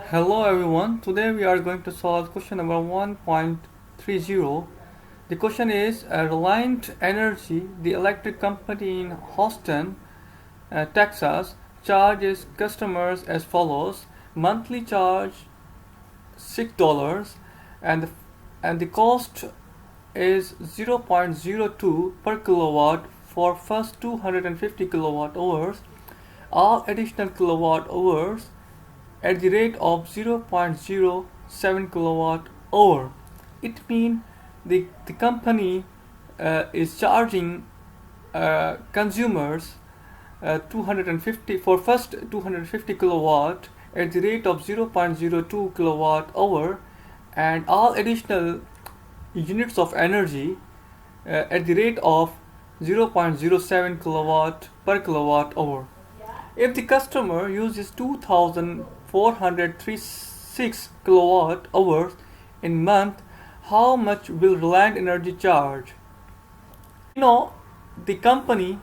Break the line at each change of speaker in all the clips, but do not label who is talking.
Hello everyone, today we are going to solve question number 1.30. The question is Reliant Energy, the electric company in Houston, Texas, charges customers as follows. Monthly charge $6 and the cost is 0.02 per kilowatt for first 250 kilowatt hours. All additional kilowatt hours at the rate of 0.07 kilowatt hour. It means the company is charging consumers 250 for first 250 kilowatt at the rate of 0.02 kilowatt hour, and all additional units of energy at the rate of 0.07 kilowatt per kilowatt hour. If the customer uses 2436 kilowatt hours in month, how much will Reliant Energy charge? The company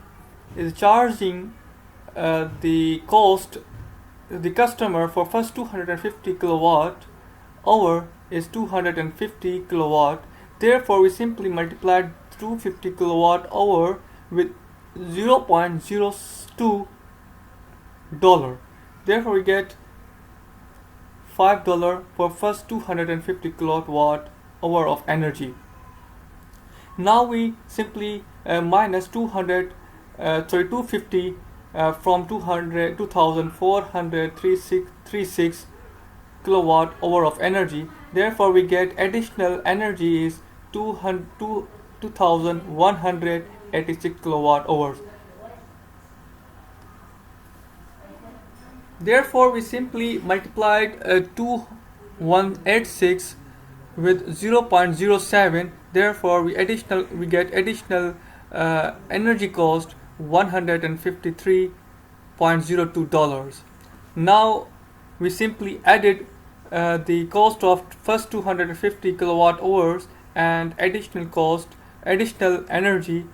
is charging the customer for first 250 kilowatt hour is 250 kilowatt. Therefore, we simply multiply 250 kilowatt hour with 0.02 dollar. Therefore, we get $5 for first 250 kilowatt hour of energy. Now we simply minus 250 from 2436 kilowatt hour of energy. Therefore, we get additional energy is 2186 kilowatt hours. Therefore, we simply multiplied 2186 with 0.07. Therefore, we get additional energy cost $153.02. Now we simply added the cost of first 250 kilowatt hours and additional energy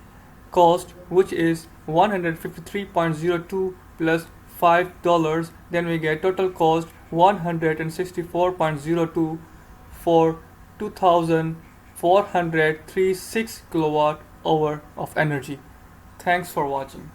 cost, which is 153.02 plus $5. Then we get total cost 164.02 for 2436 kilowatt hour of energy. Thanks for watching.